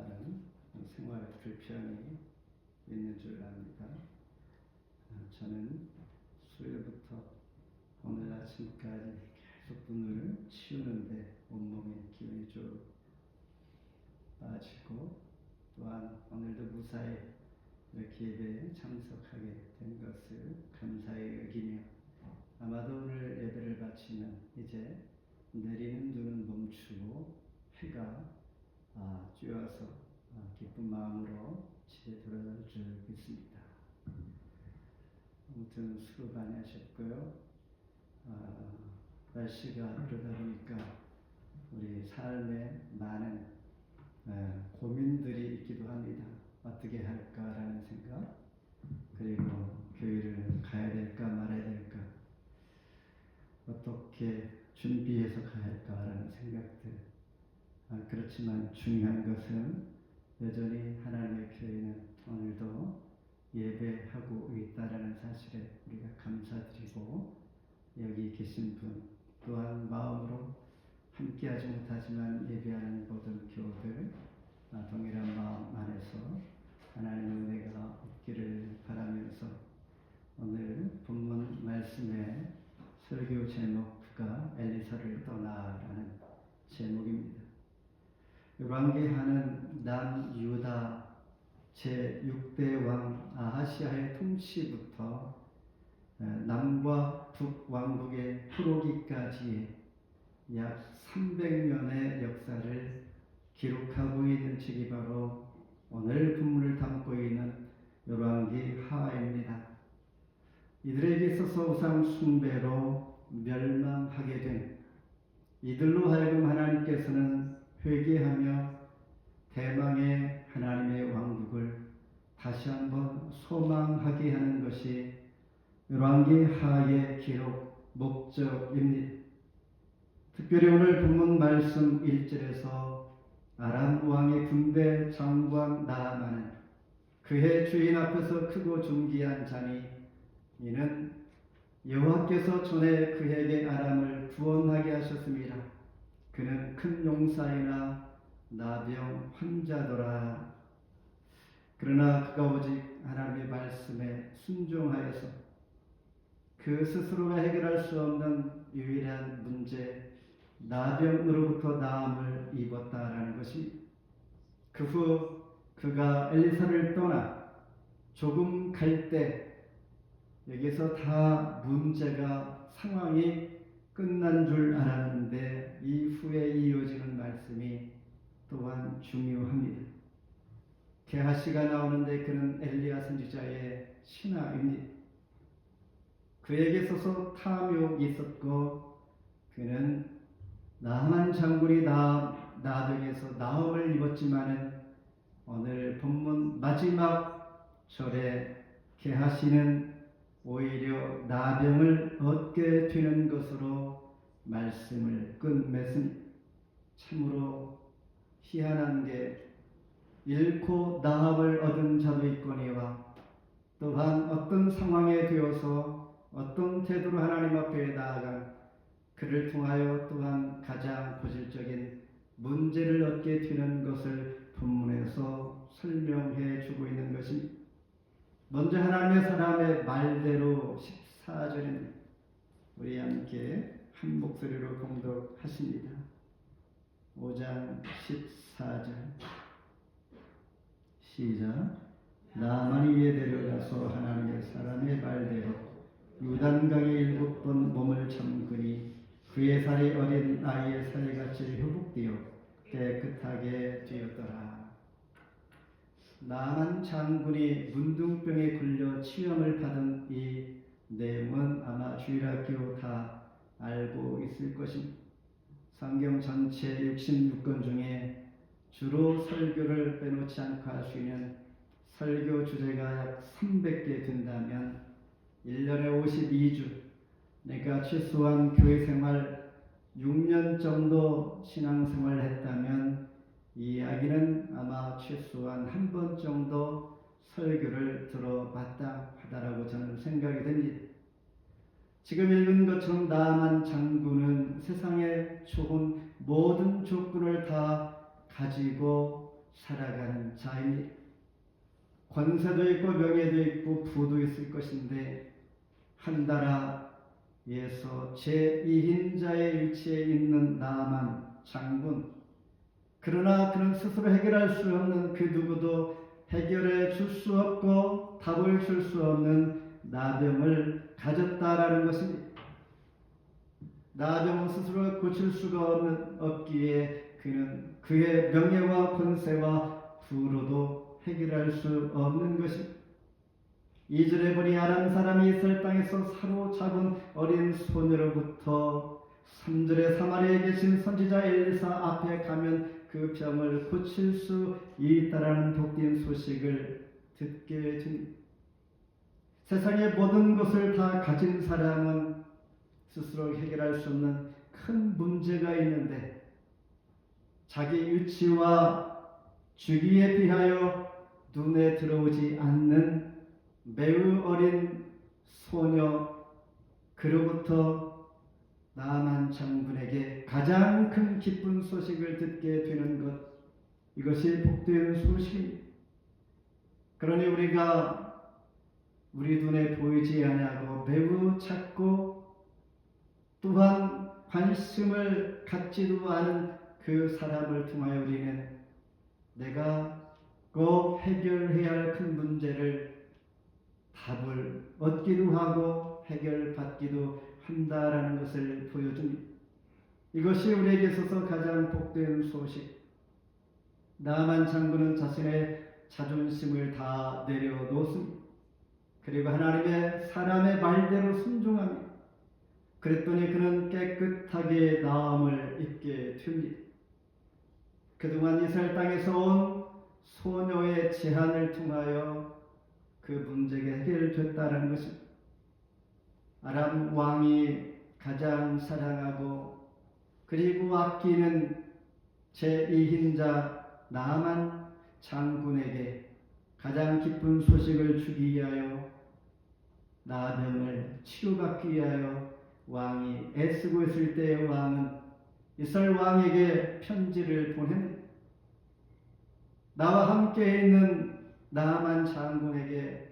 다른 생활 불편이 있는 줄 압니다. 저는 수요일부터 오늘 아침까지 계속 분을 치우는데 온몸에 기운이 좀 빠지고, 또한 오늘도 무사히 이렇게 예배에 참석하게 된 것을 감사히 여기며, 아마도 오늘 예배를 바치면 이제 내리는 눈은 멈추고 해가 쬐어서 기쁜 마음으로 집에 돌아갈 줄 믿습니다. 아무튼 수고 많이 하셨고요. 날씨가 그러다 보니까 우리 삶에 많은 고민들이 있기도 합니다. 어떻게 할까라는 생각, 그리고 교회를 가야 될까 말아야 될까, 어떻게 준비해서 가야 할까라는 생각들. 그렇지만 중요한 것은 여전히 하나님의 교회는 오늘도 예배하고 있다라는 사실에 우리가 감사드리고, 여기 계신 분 또한 마음으로 함께하지 못하지만 예배하는 모든 교우들 동일한 마음 안에서 하나님의 은혜가 있기를 바라면서, 오늘 본문 말씀의 설교 제목가 엘리사를 떠나라는 제목입니다. 열왕기하는 남유다 제6대 왕 아하시아의 통치부터 남과 북왕국의 포로기까지 약 300년의 역사를 기록하고 있는 책이 바로 오늘 본문을 담고 있는 열왕기하입니다. 이들에게 있어서 우상 숭배로 멸망하게 된 이들로 하여금 하나님께서는 회개하며 대망의 하나님의 왕국을 다시 한번 소망하게 하는 것이 열왕기하의 기록 목적입니다. 특별히 오늘 본문 말씀 1절에서 아람 왕의 군대 장관 나아만은 그의 주인 앞에서 크고 존귀한 자니 이는 여호와께서 전에 그에게 아람을 구원하게 하셨습니다. 그는 큰 용사이나 나병 환자더라. 그러나 그가 오직 하나님의 말씀에 순종하여서 그 스스로가 해결할 수 없는 유일한 문제, 나병으로부터 나음을 입었다라는 것입니다. 그 후 그가 엘리사를 떠나 조금 갈 때 여기서 다 문제가 상황이 끝난 줄 알았는데 이후에 이어지는 말씀이 또한 중요합니다. 게하시가 나오는데 그는 엘리야 선지자의 신하입니다. 그에게 있어서 탐욕이 있었고 그는 나만 장군이 나병에서 나음을 입었지만은 오늘 본문 마지막 절에 게하시는 오히려 나병을 얻게 되는 것으로 말씀을 끝맺습니다. 참으로 희한한 게 잃고 나음을 얻은 자도 있거니와 또한 어떤 상황에 되어서 어떤 태도로 하나님 앞에 나아간 그를 통하여 또한 가장 본질적인 문제를 얻게 되는 것을 본문에서 설명해 주고 있는 것입니다. 먼저 하나님의 사람의 말대로 14절입니다. 우리 함께 한 목소리로 봉독하십니다. 5장 14절 시작. 나만이 위에 데려가서 하나님의 사람의 말대로 요단강에 7번 몸을 잠그니 그의 살이 어린 아이의 살같이 회복되어 깨끗하게 되었더라. 나만 장군이 문둥병에 걸려 치유함을 받은 이 내용은 아마 주일학교 다 알고 있을 것입니다. 성경 전체 66권 중에 주로 설교를 빼놓지 않고 할 수 있는 설교 주제가 약 300개 된다면 1년에 52주, 내가 최소한 교회 생활 6년 정도 신앙생활을 했다면 이 이야기는 아마 최소한 한 번 정도 설교를 들어봤다 하다라고 저는 생각이 됩니다. 지금 읽은 것처럼 나만 장군은 세상에 좋은 모든 조건을 다 가지고 살아가는 자입니다. 권세도 있고 명예도 있고 부도 있을 것인데 한나라에서 제2인자의 위치에 있는 나만 장군, 그러나 그는 스스로 해결할 수 없는 그 누구도 해결해 줄 수 없고 답을 줄 수 없는 나병을 가졌다라는 것입니다. 나병은 스스로 고칠 수가 없기에 그는 그의 명예와 권세와 부로도 해결할 수 없는 것입니다. 2절에 보니 아람 사람이 이스라엘 땅에서 사로잡은 어린 소녀로부터 3절에 사마리아에 계신 선지자 엘리사 앞에 가면 그 병을 고칠 수 있다라는 복된 소식을 듣게 됩니다. 세상의 모든 것을 다 가진 사람은 스스로 해결할 수 없는 큰 문제가 있는데 자기 유치와 주기에 비하여 눈에 들어오지 않는 매우 어린 소녀, 그로부터 나만 장군에게 가장 큰 기쁜 소식을 듣게 되는 것, 이것이 복된 소식입니다. 그러니 우리가 우리 눈에 보이지 아니하고 매우 작고 또한 관심을 갖지도 않은 그 사람을 통하여 우리는 내가 꼭 해결해야 할 큰 문제를 답을 얻기도 하고 해결받기도 한다라는 것을 보여줍니다. 이것이 우리에게 있어서 가장 복된 소식. 나만 장군은 자신의 자존심을 다 내려놓습니다. 그리고 하나님의 사람의 말대로 순종합니다. 그랬더니 그는 깨끗하게 나음을 입게 됩니다. 그동안 이스라엘 땅에서 온 소녀의 제한을 통하여 그 문제가 해결됐다는 것입니다. 아람 왕이 가장 사랑하고 그리고 아끼는 제2인자 나만 장군에게 가장 기쁜 소식을 주기 위하여 나병을 치료받기 위하여 왕이 애쓰고 있을 때의 왕은 이스라엘 왕에게 편지를 보냅니다. 나와 함께 있는 나만 장군에게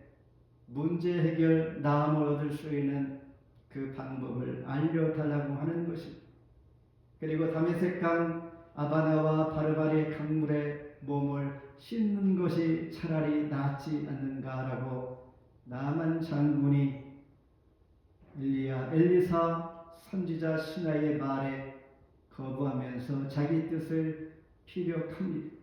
문제 해결 나음을 얻을 수 있는 그 방법을 알려달라고 하는 것입니다. 그리고 다메섹강 아바나와 바르바리 강물에 몸을 씻는 것이 차라리 낫지 않는가라고 나만 장군이 엘리사 선지자 신하의 말에 거부하면서 자기 뜻을 피력합니다.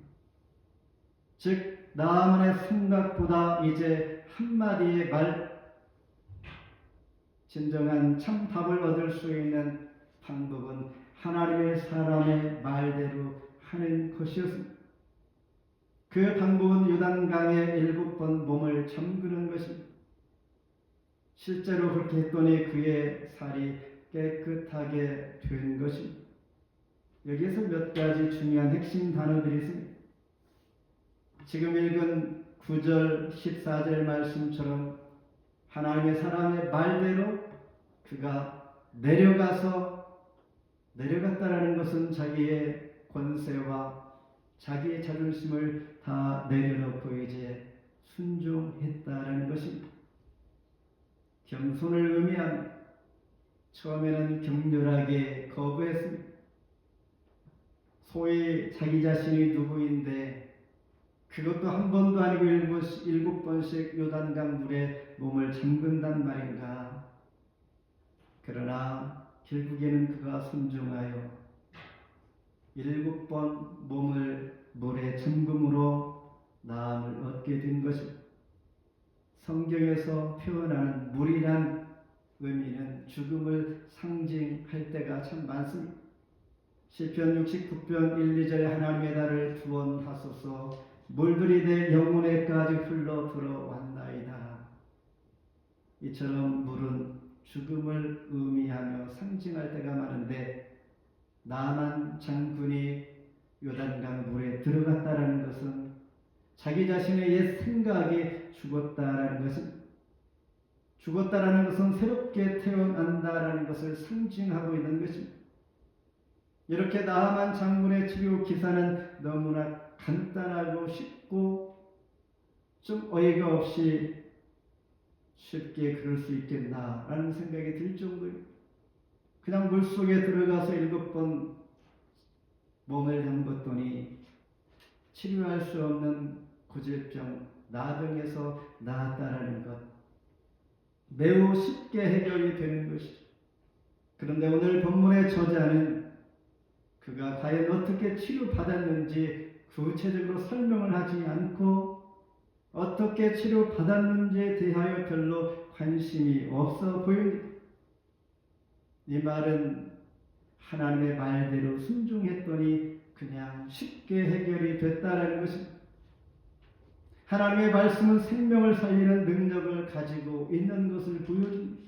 즉 나만의 생각보다 이제 한마디의 말, 진정한 참 답을 얻을 수 있는 방법은 하나님의 사람의 말대로 하는 것이었습니다. 그 방법은 요단강에 7번 몸을 잠그는 것입니다. 실제로 그렇게 했더니 그의 살이 깨끗하게 된 것입니다. 여기에서 몇 가지 중요한 핵심 단어들이 있습니다. 지금 읽은 9절, 14절 말씀처럼 하나님의 사람의 말대로 그가 내려갔다라는 것은 자기의 권세와 자기의 자존심을 다 내려놓고 이제 순종했다라는 것입니다. 겸손을 의미합니다. 처음에는 격렬하게 거부했습니다. 소위 자기 자신이 누구인데 그것도 한 번도 아니고 7번씩 요단강 물에 몸을 잠근단 말인가. 그러나 결국에는 그가 순종하여 7번 몸을 물에 잠금으로 나음을 얻게 된 것입니다. 성경에서 표현하는 물이란 의미는 죽음을 상징할 때가 참 많습니다. 시편 69편 1, 2절에 하나님의 나를 구원하소서 물들이 내 영혼에까지 흘러 들어왔나이다. 이처럼 물은 죽음을 의미하며 상징할 때가 많은데 나만 장군이 요단강 물에 들어갔다라는 것은 자기 자신의 옛 생각이 죽었다라는 것은 새롭게 태어난다라는 것을 상징하고 있는 것입니다. 이렇게 나하만 장군의 치료 기사는 너무나 간단하고 쉽고 좀 어이가 없이 쉽게 그럴 수 있겠나라는 생각이 들 정도예요. 그냥 물속에 들어가서 7번 몸을 담궜더니 치료할 수 없는 고질병, 나병에서 나았다라는 것. 매우 쉽게 해결이 되는 것이죠. 그런데 오늘 본문의 저자는 그가 과연 어떻게 치료받았는지 구체적으로 설명을 하지 않고 어떻게 치료받았는지에 대하여 별로 관심이 없어 보입니다. 이 말은 하나님의 말대로 순종했더니 그냥 쉽게 해결이 됐다라는 것입니다. 하나님의 말씀은 생명을 살리는 능력을 가지고 있는 것을 보여줍니다.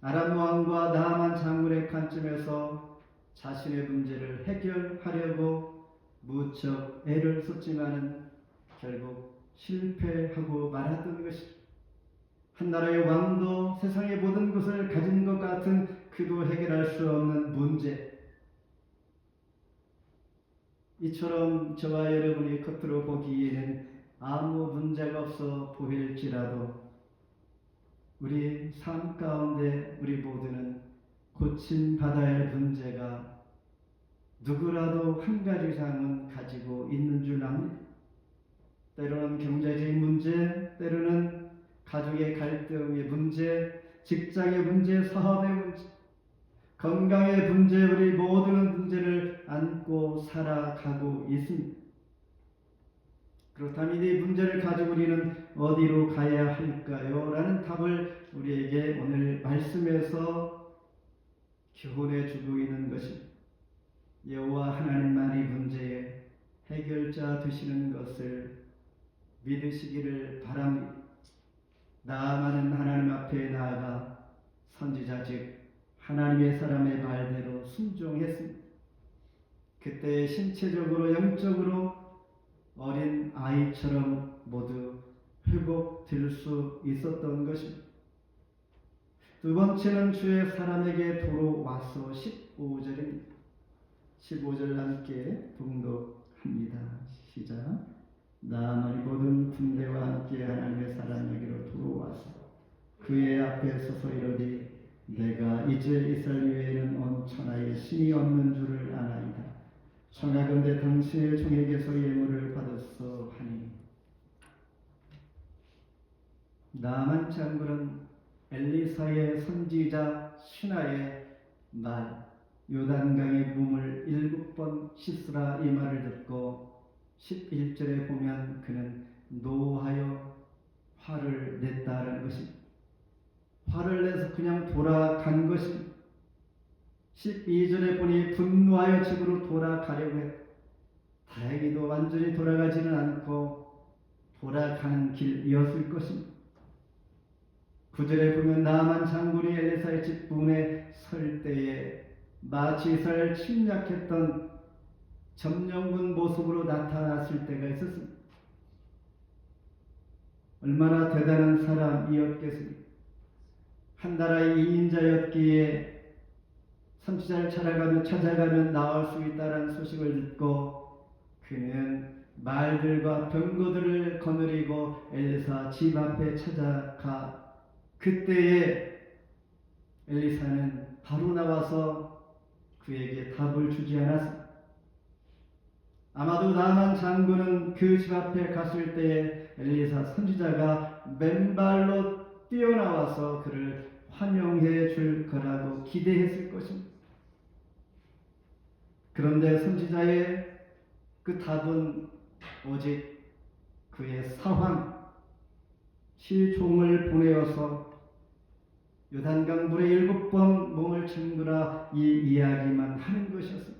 아람 왕과 나하만 장군의 관점에서 자신의 문제를 해결하려고 무척 애를 썼지만은 결국 실패하고 말았던 것이죠. 한 나라의 왕도 세상의 모든 것을 가진 것 같은 그도 해결할 수 없는 문제. 이처럼 저와 여러분이 겉으로 보기에는 아무 문제가 없어 보일지라도 우리 삶 가운데 우리 모두는 고침받아야 할 문제가 누구라도 한 가지 이상은 가지고 있는 줄 압니다. 때로는 경제적인 문제, 때로는 가족의 갈등의 문제, 직장의 문제, 사업의 문제, 건강의 문제, 우리 모두는 문제를 안고 살아가고 있습니다. 그렇다면 이 문제를 가지고 우리는 어디로 가야 할까요? 라는 답을 우리에게 오늘 말씀에서 교훈해 주고 있는 것입니다. 여호와 하나님만이 문제의 해결자 되시는 것을 믿으시기를 바랍니다. 나아가는 하나님 앞에 나아가 선지자 즉 하나님의 사람의 말대로 순종했습니다. 그때 신체적으로 영적으로 어린 아이처럼 모두 회복될 수 있었던 것입니다. 두 번째는 주의 사람에게 도로 와서 15절입니다. 15절 함께 봉독합니다. 시작. 나아만이 모든 군대와 함께 하나님의 사람에게로 도로 와서 그의 앞에 서서 이르되 내가 이제 이스라엘 외에는 온 천하에 신이 없는 줄을 아나이다. 청하건대 당신의 종에게서 예물을 받았어 하니. 나아만 장군은 엘리사의 선지자 신하의 말 요단강의 물을 7번 씻으라 이 말을 듣고 11절에 보면 그는 노하여 화를 냈다는 것입니다. 화를 내서 그냥 돌아간 것입니다. 12절에 보니 분노하여 집으로 돌아가려고 했다. 다행히도 완전히 돌아가지는 않고 돌아가는 길이었을 것입니다. 9절에 보면 나아만 장군이 엘리사의 집 문에 설 때에 마치 이스라엘을 침략했던 점령군 모습으로 나타났을 때가 있었습니다. 얼마나 대단한 사람이었겠습니까? 한 나라의 2인자였기에 선지자를 찾아가면 나올 수 있다는 소식을 듣고 그는 말들과 병거들을 거느리고 엘리사 집 앞에 찾아가 그때에 엘리사는 바로 나와서 그에게 답을 주지 않았습니다. 아마도 나아만 장군은 그 집 앞에 갔을 때에 엘리사 선지자가 맨발로 뛰어나와서 그를 환영해 줄 거라고 기대했을 것입니다. 그런데 선지자의 그 답은 오직 그의 사환 시종을 보내어서 요단강 물에 7번 몸을 헹구라 이 이야기만 하는 것이었습니다.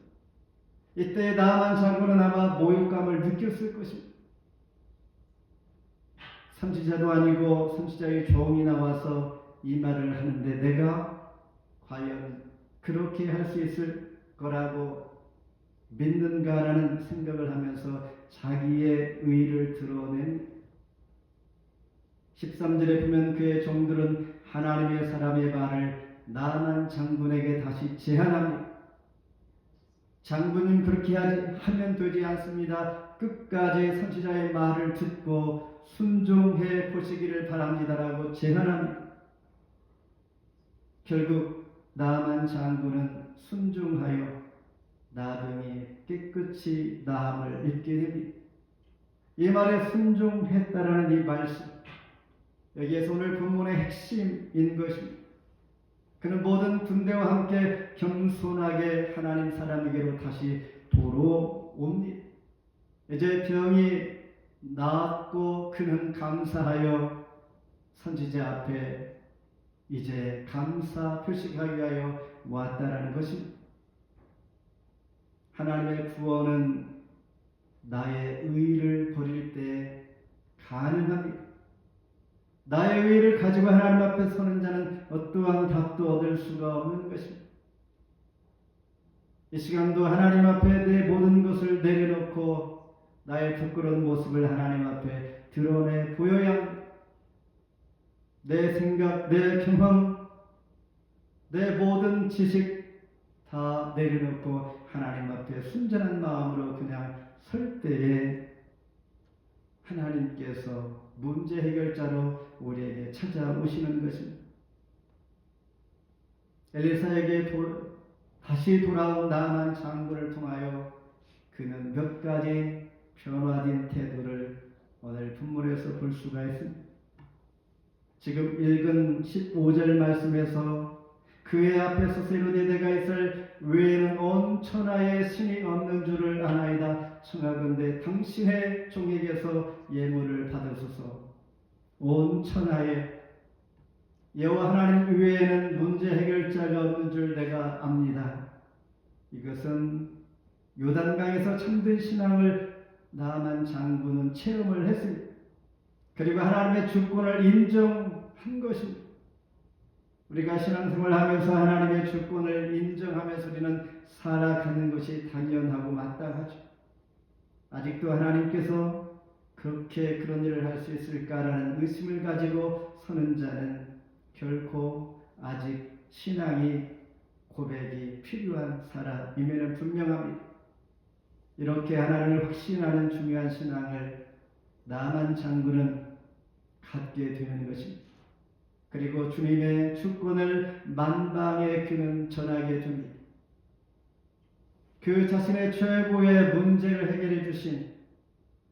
이때 나아만 장군은 아마 모욕감을 느꼈을 것입니다. 선지자도 아니고 선지자의 종이 나와서 이 말을 하는데 내가 과연 그렇게 할 수 있을 거라고 믿는가라는 생각을 하면서 자기의 의를 드러낸 13절에 보면 그의 종들은 하나님의 사람의 말을 나아만 장군에게 다시 제안합니다. 장군님 그렇게 하면 되지 않습니다. 끝까지 선지자의 말을 듣고 순종해 보시기를 바랍니다라고 제안합니다. 결국 나만 장군은 순종하여 나병이 깨끗이 나음을 입게 됩니다. 이 말에 순종했다라는 이 말씀, 여기에서 오늘 본문의 핵심인 것입니다. 그는 모든 군대와 함께 겸손하게 하나님 사람에게로 다시 돌아옵니다. 이제 병이 나았고 그는 감사하여 선지자 앞에 이제 감사 표시하기 위하여 왔다라는 것입니다. 하나님의 구원은 나의 의를 버릴 때 가능합니다. 나의 의를 가지고 하나님 앞에 서는 자는 어떠한 답도 얻을 수가 없는 것입니다. 이 시간도 하나님 앞에 내 모든 것을 내려놓고 나의 부끄러운 모습을 하나님 앞에 드러내 보여야 합니다. 내 생각, 내 경험, 내 모든 지식 다 내려놓고 하나님 앞에 순전한 마음으로 그냥 설 때에 하나님께서 문제 해결자로 우리에게 찾아오시는 것입니다. 엘리사에게 다시 돌아온 나만 장군을 통하여 그는 몇 가지 변화된 태도를 오늘 본문에서 볼 수가 있습니다. 지금 읽은 15절 말씀에서 그의 앞에 서서 이르되 내가 있을 외에는 온 천하에 신이 없는 줄을 아나이다. 청하건대 당신의 종에게서 예물을 받으소서. 온 천하에 여호와 하나님 외에는 문제 해결자가 없는 줄 내가 압니다. 이것은 요단강에서 참된 신앙을 나만 장군은 체험을 했습니다. 그리고 하나님의 주권을 인정한 것입니다. 우리가 신앙생활을 하면서 하나님의 주권을 인정하면서 우리는 살아가는 것이 당연하고 마땅하죠. 아직도 하나님께서 그렇게 그런 일을 할 수 있을까라는 의심을 가지고 서는 자는 결코 아직 신앙이 고백이 필요한 사람임에는 분명합니다. 이렇게 하나님을 확신하는 중요한 신앙을 나만 장군은 갖게 되는 것입니다. 그리고 주님의 주권을 만방에 그는 전하게 됩니다. 그 자신의 최고의 문제를 해결해 주신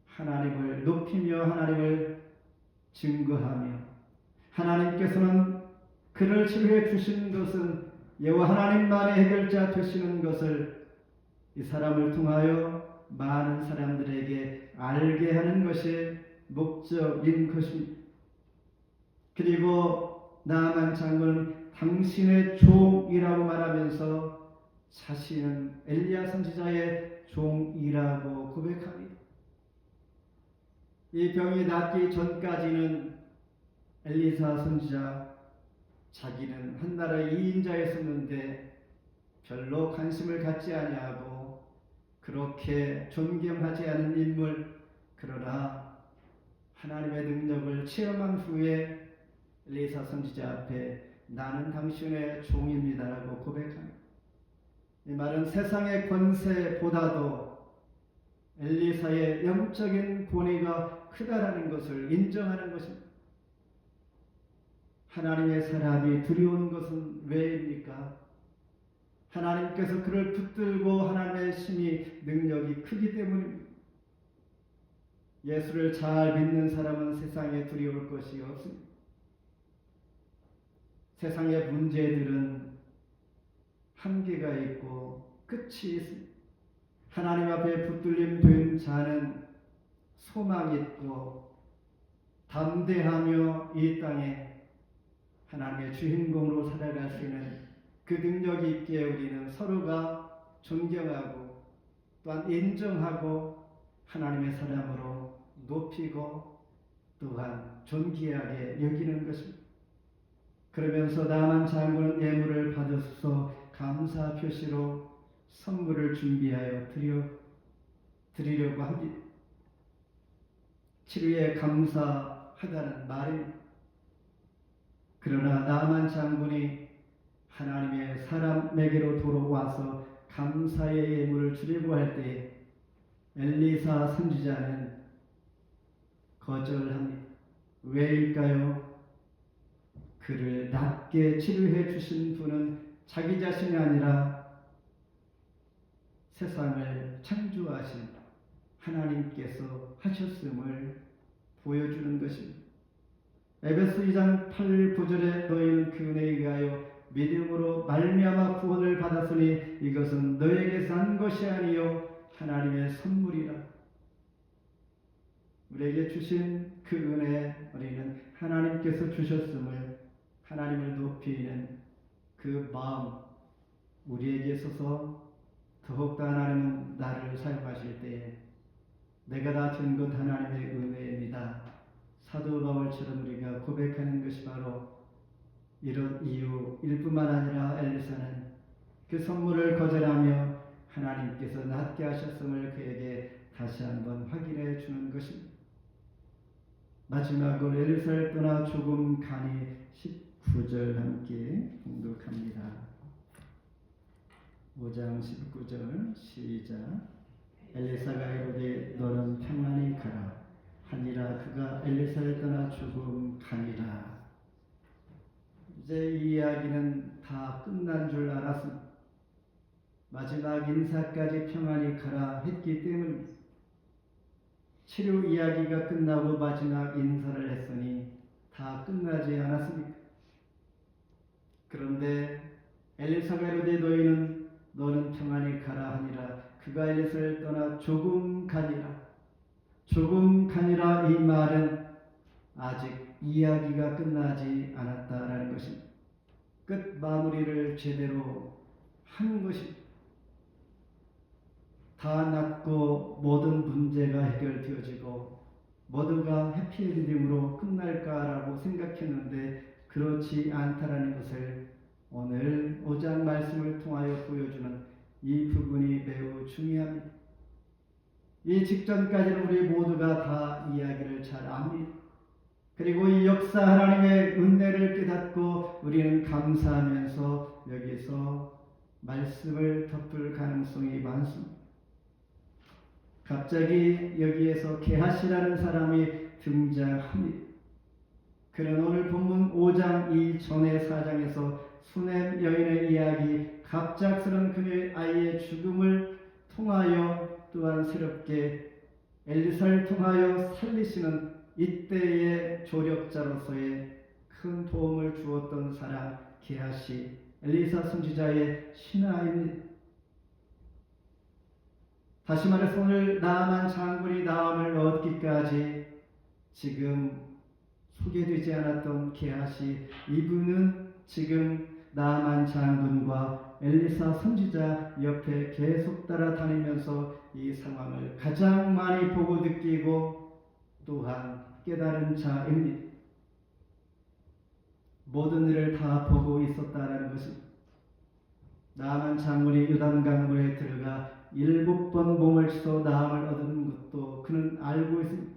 하나님을 높이며 하나님을 증거하며 하나님께서는 그를 치료해 주신 것은 여호와 하나님만의 해결자 되시는 것을 이 사람을 통하여 많은 사람들에게 알게 하는 것이 목적인 것입니다. 그리고 나아만 장군은 당신의 종이라고 말하면서 자신은 엘리야 선지자의 종이라고 고백합니다. 이 병이 낫기 전까지는 엘리사 선지자 자기는 한 나라의 2인자였었는데 별로 관심을 갖지 아니하고 그렇게 존경하지 않은 인물, 그러나 하나님의 능력을 체험한 후에 엘리사 선지자 앞에 나는 당신의 종입니다라고 고백합니다. 이 말은 세상의 권세보다도 엘리사의 영적인 권위가 크다라는 것을 인정하는 것입니다. 하나님의 사람이 두려운 것은 왜입니까? 하나님께서 그를 붙들고 하나님의 힘이 능력이 크기 때문입니다. 예수를 잘 믿는 사람은 세상에 두려울 것이 없습니다. 세상의 문제들은 한계가 있고 끝이 있습니다. 하나님 앞에 붙들림 된 자는 소망이 있고 담대하며 이 땅에 하나님의 주인공으로 살아갈 수 있는 그 능력이 있기에 우리는 서로가 존경하고 또한 인정하고 하나님의 사람으로 높이고 또한 존귀하게 여기는 것입니다. 그러면서 나만 장군은 예물을 받으소서 감사 표시로 선물을 준비하여 드리려고 합니다. 치료에 감사하다는 말입니다. 그러나 나만 장군이 하나님의 사람에게로 돌아와서 감사의 예물을 드리고 할 때에 엘리사 선지자는 거절합니다. 왜일까요? 그를 낫게 치료해 주신 분은 자기 자신이 아니라 세상을 창조하신 하나님께서 하셨음을 보여주는 것입니다. 에베소 2장 8, 9절에 너희는 그 은혜에 의하여 믿음으로 말미암아 구원을 받았으니 이것은 너에게서 난 것이 아니요 하나님의 선물이라. 우리에게 주신 그 은혜, 우리는 하나님께서 주셨음을, 하나님을 높이는 그 마음 우리에게 있어서 더욱더 하나님은 나를 사용하실 때에 내가 다 준 것 하나님의 은혜입니다. 사도 바울처럼 우리가 고백하는 것이 바로 이런 이유일 뿐만 아니라 엘리사는 그 선물을 거절하며 하나님께서 낫게 하셨음을 그에게 다시 한번 확인해 주는 것입니다. 마지막으로 엘리사를 떠나 조금 가니 19절 함께 공독합니다. 5장 19절 시작. 엘리사가 이르되 너는 평안히 가라 하니라. 그가 엘리사를 떠나 조금 가니라. 이제 이 이야기는 다 끝난 줄 알았습니다. 마지막 인사까지 평안히 가라 했기 때문입니다. 치료 이야기가 끝나고 마지막 인사를 했으니 다 끝나지 않았습니까? 그런데 엘리사가 이르되 너는 평안히 가라 하니라. 그가 엘리사를 떠나 조금 가니라. 조금 가니라 이 말은 아직 이야기가 끝나지 않았다라는 것입니다. 끝 마무리를 제대로 하는 것입니다. 다 낫고 모든 문제가 해결되어지고 모두가 해피엔딩으로 끝날까라고 생각했는데 그렇지 않다라는 것을 오늘 5장 말씀을 통하여 보여주는 이 부분이 매우 중요합니다. 이 직전까지는 우리 모두가 다 이야기를 잘 압니다. 그리고 이 역사 하나님의 은혜를 깨닫고 우리는 감사하면서 여기서 말씀을 덮을 가능성이 많습니다. 갑자기 여기에서 게하시라는 사람이 등장합니다. 그는 오늘 본문 5장 이전의 4장에서 수넴 여인의 이야기, 갑작스런 그녀의 아이의 죽음을 통하여 또한 새롭게 엘리사를 통하여 살리시는 이때의 조력자로서의 큰 도움을 주었던 사람 게하시, 엘리사 선지자의 신하입니다. 다시 말해서 오늘 나아만 장군이 나음을 얻기까지 지금 소개되지 않았던 게하시, 이분은 지금 나아만 장군과 엘리사 선지자 옆에 계속 따라다니면서 이 상황을 가장 많이 보고 느끼고 또한 깨달은 자입니다. 모든 일을 다 보고 있었다라는 것입니다. 나아만 장군이 요단강물에 들어가 7번 몸을 씻어 나음을 얻은 것도 그는 알고 있습니다.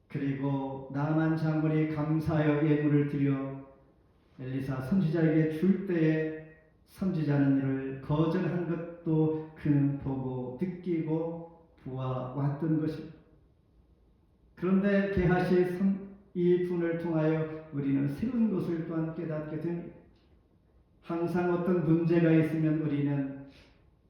그리고 나아만 장군이 감사하여 예물을 드려 엘리사 선지자에게 줄 때에 선지자는 이를 거절한 것도 그는 보고 느끼고 보아왔던 것입니다. 그런데 게하시 이 분을 통하여 우리는 새로운 것을 또한 깨닫게 됩니다. 항상 어떤 문제가 있으면 우리는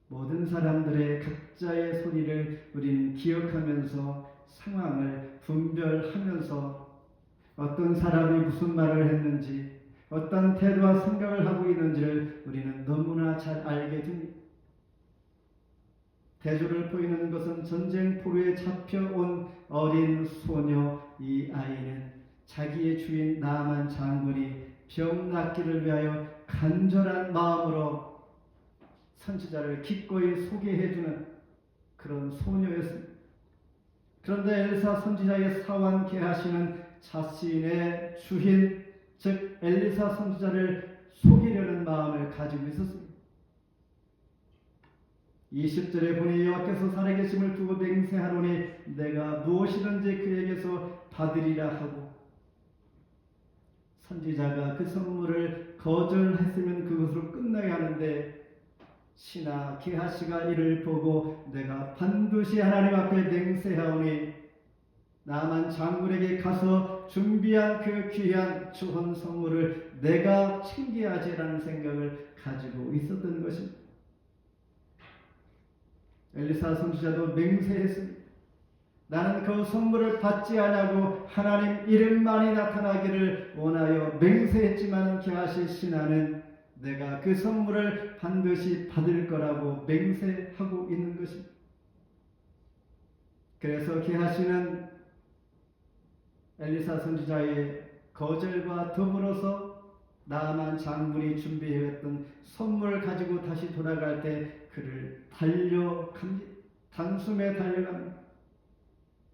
모든 사람들의 각자의 소리를 우리는 기억하면서 상황을 분별하면서 어떤 사람이 무슨 말을 했는지 어떤 태도와 생각을 하고 있는지를 우리는 너무나 잘 알게 됩니다. 대조를 보이는 것은 전쟁포로에 잡혀온 어린 소녀, 이 아이는 자기의 주인 나아만 장군이 병 낫기를 위하여 간절한 마음으로 선지자를 기꺼이 소개해주는 그런 소녀였습니다. 그런데 엘리사 선지자의 사환 게하시는 자신의 주인, 즉 엘리사 선지자를 속이려는 마음을 가지고 있었습니다. 20절에 보니 여호와께서 살아계심을 두고 맹세하노니 내가 무엇이든지 그에게서 받으리라 하고, 선지자가 그 선물을 거절했으면 그것으로 끝나야 하는데 신하 게하시가 이를 보고 내가 반드시 하나님 앞에 맹세하오니 나만 장군에게 가서 준비한 그 귀한 좋은 선물을 내가 챙겨야지라는 생각을 가지고 있었던 것입니다. 엘리사 선지자도 맹세했습니다. 나는 그 선물을 받지 않냐고 하나님 이름만이 나타나기를 원하여 맹세했지만 게하시 신하는 내가 그 선물을 반드시 받을 거라고 맹세하고 있는 것입니다. 그래서 게하시는 엘리사 선지자의 거절과 더불어서 나아만 장군이 준비해왔던 선물을 가지고 다시 돌아갈 때 그를 달려갑니다. 단숨에 달려갑니다.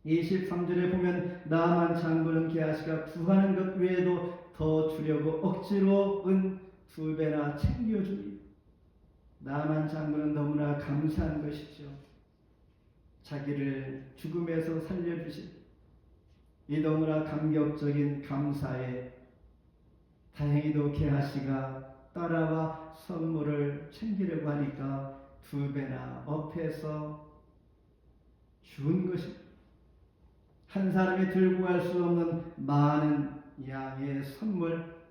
23절에 보면 나아만 장군은 게하시가 구하는 것 외에도 더 주려고 억지로 은 2배나 챙겨줍니다. 나아만 장군은 너무나 감사한 것이죠. 자기를 죽음에서 살려주신 이 너무나 감격적인 감사에 다행히도 게하시가 따라와 선물을 챙기려고 하니까 2배나 업해서 준 것입니다. 한 사람이 들고 갈 수 없는 많은 양의 선물,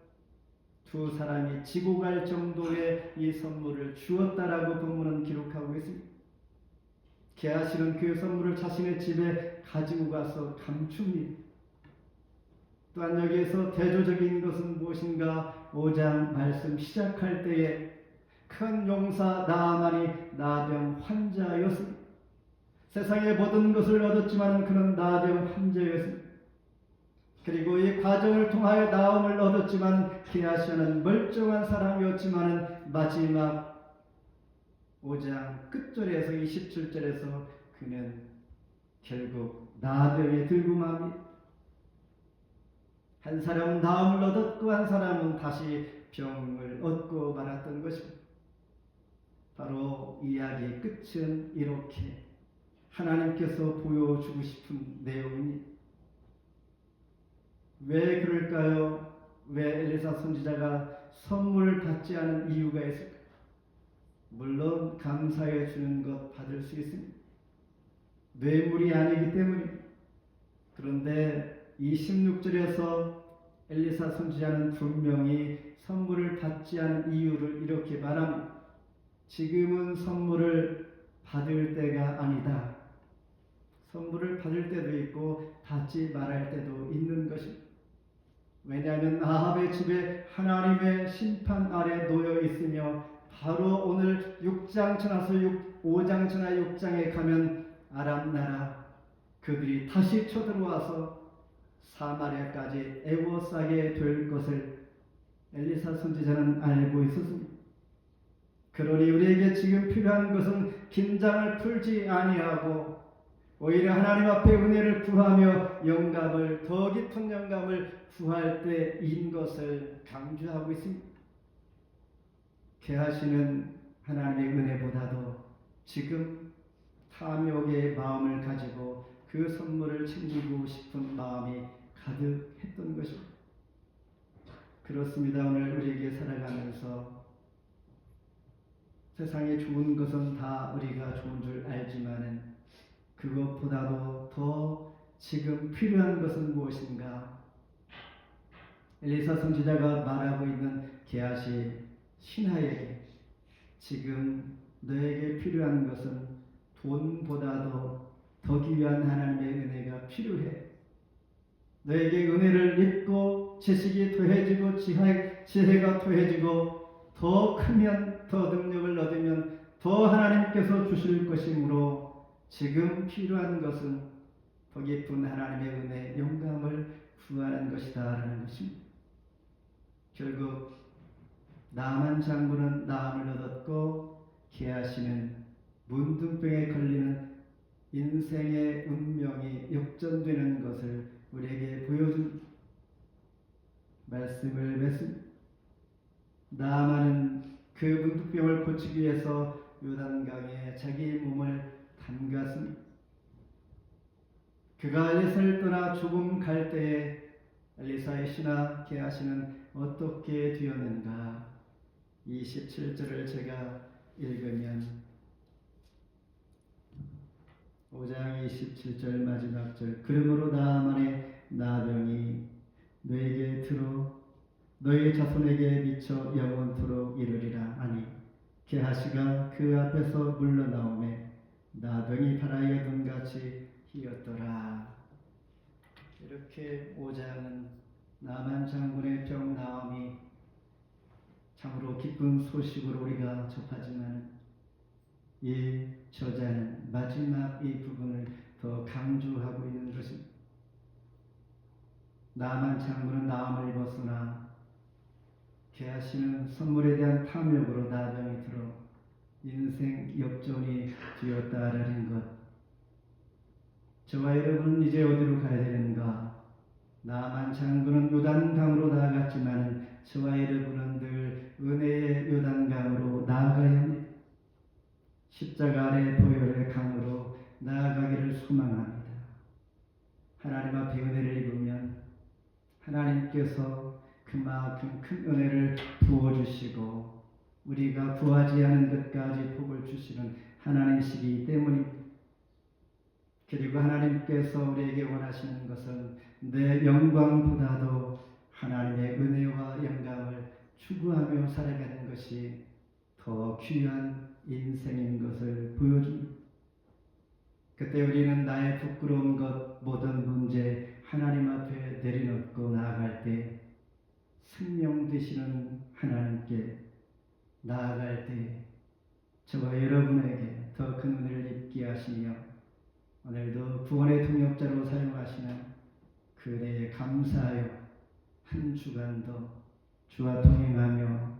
2 사람이 지고 갈 정도의 이 선물을 주었다라고 본문은 기록하고 있습니다. 게하시는 그 선물을 자신의 집에 가지고 가서 감춥니다. 또한 여기에서 대조적인 것은 무엇인가? 5장 말씀 시작할 때에 큰 용사 나아만이 나병 환자였습니다. 세상의 모든 것을 얻었지만 그는 나병 환자였습니다. 그리고 이 과정을 통하여 나음을 얻었지만 게하시는 멀쩡한 사람이었지만 마지막 5장 끝절에서 27절에서 그는 결국 나병에 들고 맙니다. 한 사람은 나음을 얻었고 한 사람은 다시 병을 얻고 말았던 것입니다. 바로 이야기의 끝은 이렇게 하나님께서 보여주고 싶은 내용입니다. 왜 그럴까요? 왜 엘리사 선지자가 선물을 받지 않은 이유가 있을까요? 물론 감사해 주는 것 받을 수 있습니다. 뇌물이 아니기 때문입니다. 그런데 26절에서 엘리사 선지자는 분명히 선물을 받지 않은 이유를 이렇게 말합니다. 지금은 선물을 받을 때가 아니다. 선물을 받을 때도 있고 받지 말할 때도 있는 것입니다. 왜냐하면 아합의 집에 하나님의 심판 아래 놓여 있으며 바로 오늘 6장 지나서 5장 지나 6장에 가면 아람 나라 그들이 다시 쳐들어와서 사마리아까지 애워싸게 될 것을 엘리사 선지자는 알고 있었습니다. 그러니 우리에게 지금 필요한 것은 긴장을 풀지 아니하고 오히려 하나님 앞에 은혜를 구하며 영감을 더 깊은 영감을 구할 때인 것을 강조하고 있습니다. 게하시는 하나님의 은혜보다도 지금 탐욕의 마음을 가지고 그 선물을 챙기고 싶은 마음이 가득했던 것입니다. 그렇습니다. 오늘 우리에게 살아가면서 세상에 좋은 것은 다 우리가 좋은 줄 알지만은 그것보다도 더 지금 필요한 것은 무엇인가? 엘리사 선지자가 말하고 있는 게하시 신하에게 지금 너에게 필요한 것은 돈보다도 더 귀한 하나님의 은혜가 필요해. 너에게 은혜를 입고 지식이 더해지고 지혜가 더해지고 더 크면 더 능력을 얻으면 더 하나님께서 주실 것이므로 지금 필요한 것은 더 깊은 하나님의 은혜, 영감을 구하는 것이다라는 것입니다. 결국 나만 장군은 나음을 얻었고 게하시는 문둥병에 걸리는 인생의 운명이 역전되는 것을 우리에게 보여준 말씀을 맺습니다. 나아만은 그 문둥병을 고치기 위해서 요단강에 자기 몸을 담갔습니다. 그가 엘리사를 떠나 조금 갈 때에 엘리사의 신하 게하시는 어떻게 되었는가? 27절을 제가 읽으면 5장 27절 마지막 절 그러므로 나만의 나병이 너에게 들어 너의 자손에게 미쳐 영원토록 이르리라 하니 게하시가 그 앞에서 물러나오매 나병이 바라의 눈같이 희었더라. 이렇게 5장은 나만 장군의 병 나음이 참으로 기쁜 소식으로 우리가 접하지만 이 저자는 마지막 이 부분을 더 강조하고 있는 것입니다. 나만 장군은 나음을 입었으나 게하시는 선물에 대한 탐욕으로 나병이 들어 인생 역전이 되었다라는 것. 저와 여러분은 이제 어디로 가야 되는가? 나만 장군은 요단강으로 나아갔지만 저와 여러분은 늘 은혜의 요단강으로 나아가야 합니다. 십자가 아래 보혈의 강으로 나아가기를 소망합니다. 하나님 앞에 은혜를 입으면 하나님께서 그만큼 큰 은혜를 부어주시고 우리가 구하지 않은 것까지 복을 주시는 하나님이시기 때문입니다. 그리고 하나님께서 우리에게 원하시는 것은 내 영광보다도 하나님의 은혜와 영광을 추구하며 살아가는 것이 더 귀한 인생인 것을 보여줍니다. 그때 우리는 나의 부끄러운 것, 모든 문제 하나님 앞에 내려놓고 나아갈 때 생명 되시는 하나님께 나아갈 때 저와 여러분에게 더 큰 은혜를 입게 하시며 오늘도 구원의 동역자로 사용하시는 그 은혜에 감사하여 한 주간도 주와 동행하며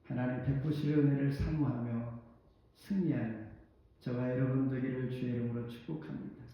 하나님 베푸실 은혜를 사모하며 승리하는 저와 여러분 되기를 주의 이름으로 축복합니다.